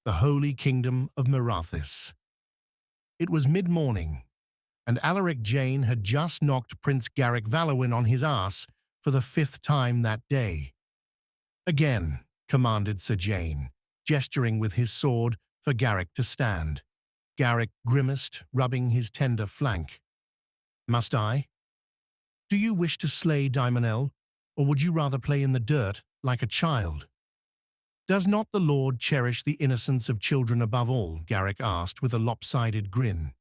the holy kingdom of Mirathis. It was mid-morning, and Alaric Jane had just knocked Prince Garrick Valowin on his ass for the 5th time that day. "Again," commanded Sir Jane, gesturing with his sword for Garrick to stand. Garrick grimaced, rubbing his tender flank. "Must I? Do you wish to slay Daimonel, or would you rather play in the dirt like a child?" "Does not the Lord cherish the innocence of children above all?" Garrick asked with a lopsided grin.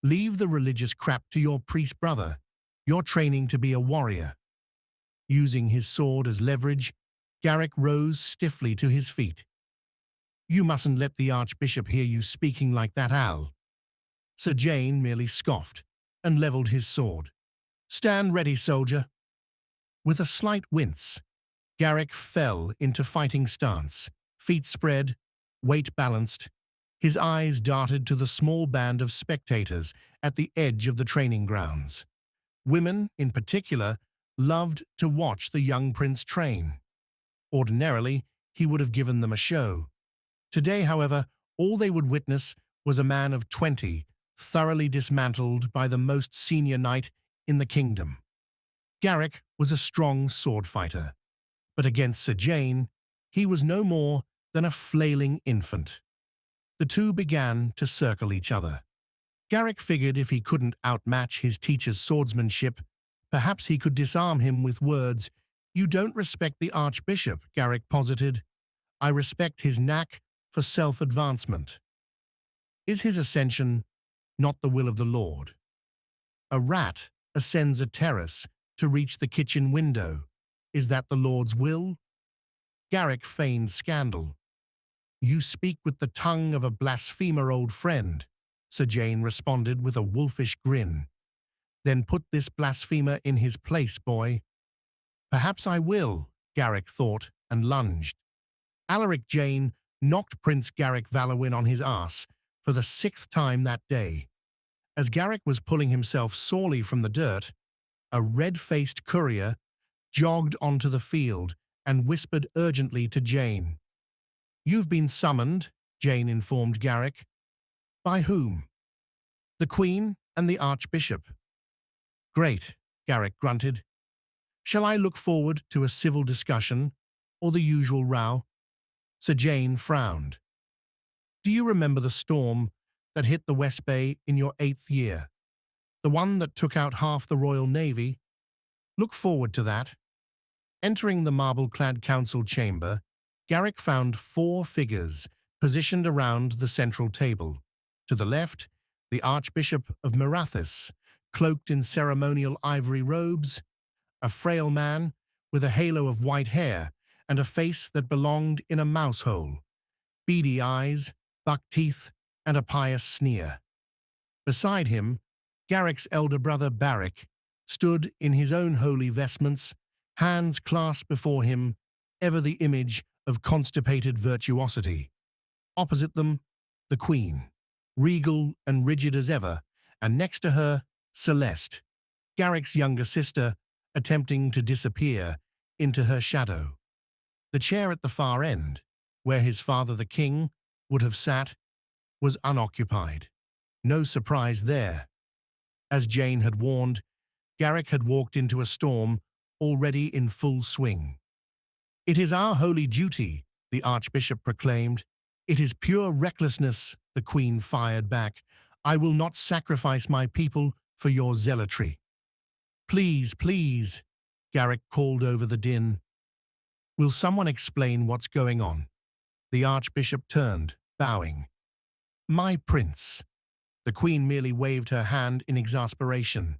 "Leave the religious crap to your priest brother. You're training to be a warrior." Using his sword as leverage, Garrick rose stiffly to his feet. "You mustn't let the Archbishop hear you speaking like that, Al." Sir Jane merely scoffed and levelled his sword. "Stand ready, soldier." With a slight wince, Garrick fell into fighting stance, feet spread, weight balanced. His eyes darted to the small band of spectators at the edge of the training grounds. Women, in particular, loved to watch the young prince train. Ordinarily, he would have given them a show. Today, however, all they would witness was a man of 20, thoroughly dismantled by the most senior knight in the kingdom. Garrick was a strong sword fighter, but against Sir Jane, he was no more than a flailing infant. The two began to circle each other. Garrick figured if he couldn't outmatch his teacher's swordsmanship, perhaps he could disarm him with words. "You don't respect the Archbishop," Garrick posited. "I respect his knack for self-advancement. Is his ascension not the will of the Lord? A rat ascends a terrace to reach the kitchen window. Is that the Lord's will?" Garrick feigned scandal. "You speak with the tongue of a blasphemer, old friend," Sir Jane responded with a wolfish grin. "Then put this blasphemer in his place, boy." "Perhaps I will," Garrick thought, and lunged. Alaric Jane knocked Prince Garrick Valowin on his ass for the 6th time that day. As Garrick was pulling himself sorely from the dirt, a red-faced courier jogged onto the field and whispered urgently to Jane. "You've been summoned," Jane informed Garrick. "By whom?" "The Queen and the Archbishop." "Great," Garrick grunted. "Shall I look forward to a civil discussion, or the usual row?" Sir Jane frowned. "Do you remember the storm that hit the West Bay in your 8th year? The one that took out half the Royal Navy? Look forward to that." Entering the marble-clad council chamber, Garrick found 4 figures positioned around the central table. To the left, the Archbishop of Mirathis, cloaked in ceremonial ivory robes, a frail man with a halo of white hair and a face that belonged in a mousehole, beady eyes, buck teeth, and a pious sneer. Beside him, Garrick's elder brother Barrick stood in his own holy vestments, hands clasped before him, ever the image of constipated virtuosity. Opposite them, the Queen, regal and rigid as ever, and next to her, Celeste, Garrick's younger sister, attempting to disappear into her shadow. The chair at the far end, where his father the king would have sat, was unoccupied. No surprise there. As Jane had warned, Garrick had walked into a storm already in full swing. "It is our holy duty," the Archbishop proclaimed. "It is pure recklessness," the Queen fired back. "I will not sacrifice my people for your zealotry." "Please, please," Garrick called over the din. "Will someone explain what's going on?" The Archbishop turned, bowing. "My prince." The Queen merely waved her hand in exasperation.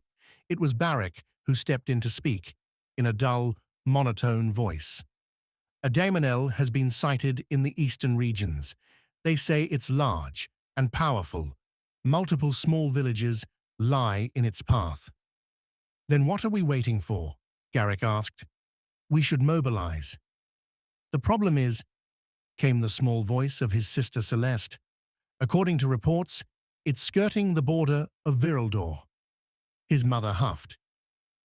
It was Barrick who stepped in to speak, in a dull, monotone voice. "A Daimonel has been sighted in the eastern regions. They say it's large and powerful. Multiple small villages lie in its path." "Then what are we waiting for?" Garrick asked. "We should mobilize." "The problem is," came the small voice of his sister Celeste, "according to reports, it's skirting the border of Virildor." His mother huffed.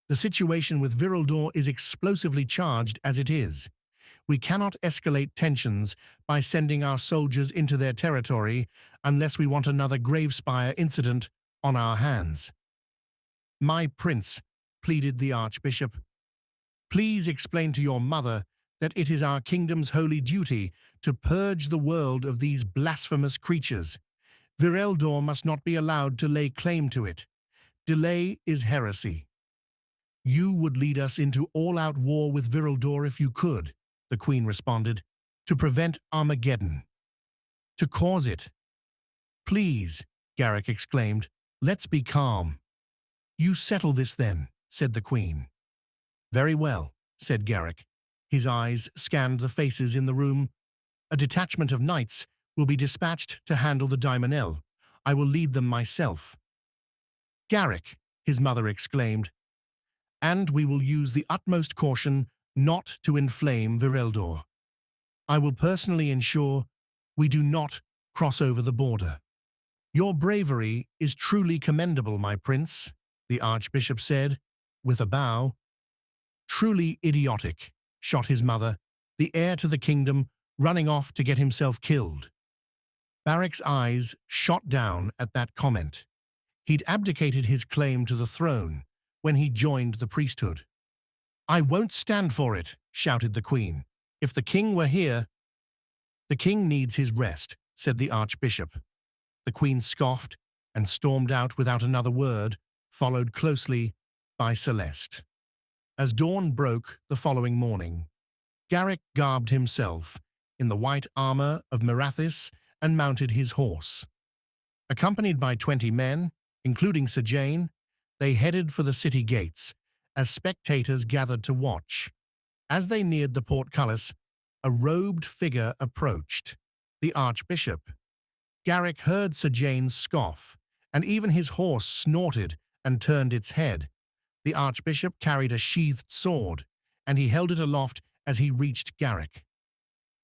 "The situation with Virildor is explosively charged as it is. We cannot escalate tensions by sending our soldiers into their territory unless we want another Gravespire incident on our hands. My prince, pleaded the archbishop, please explain to your mother that it is our kingdom's holy duty to purge the world of these blasphemous creatures. Vireldor must not be allowed to lay claim to it. Delay is heresy. You would lead us into all-out war with Vireldor if you could, the queen responded, to prevent Armageddon. To cause it. Please, Garrick exclaimed, let's be calm. You settle this then, said the queen. Very well, said Garrick. His eyes scanned the faces in the room. A detachment of knights will be dispatched to handle the Daimonel. I will lead them myself. Garrick, his mother exclaimed, and we will use the utmost caution not to inflame Vireldor. I will personally ensure we do not cross over the border. Your bravery is truly commendable, my prince, the archbishop said, with a bow. Truly idiotic, shot his mother, the heir to the kingdom running off to get himself killed. Barrick's eyes shot down at that comment. He'd abdicated his claim to the throne when he joined the priesthood. I won't stand for it, shouted the queen. If the king were here— The king needs his rest, said the archbishop. The queen scoffed and stormed out without another word, followed closely by Celeste. As dawn broke the following morning, Garrick garbed himself in the white armor of Mirathis and mounted his horse. Accompanied by 20 men, including Sir Jane, they headed for the city gates as spectators gathered to watch. As they neared the portcullis, a robed figure approached, the archbishop. Garrick heard Sir Jane's scoff, and even his horse snorted and turned its head. The archbishop carried a sheathed sword, and he held it aloft as he reached Garrick.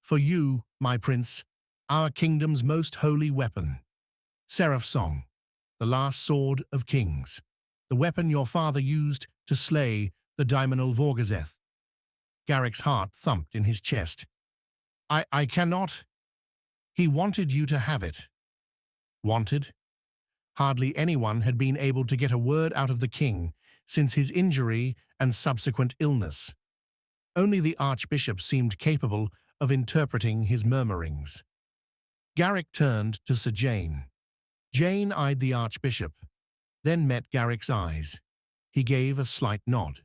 For you, my prince, our kingdom's most holy weapon. Seraph Song, the last sword of kings, the weapon your father used to slay the Daimonel Vorgazeth. Garrick's heart thumped in his chest. I cannot. He wanted you to have it. Wanted? Hardly anyone had been able to get a word out of the king since his injury and subsequent illness. Only the archbishop seemed capable of interpreting his murmurings. Garrick turned to Sir Jane. Jane eyed the archbishop, then met Garrick's eyes. He gave a slight nod.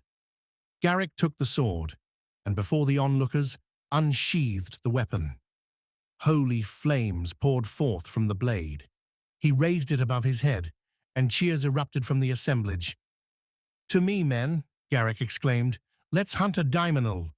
Garrick took the sword, and before the onlookers, unsheathed the weapon. Holy flames poured forth from the blade. He raised it above his head, and cheers erupted from the assemblage. To me, men, Garrick exclaimed, let's hunt a Daimonel.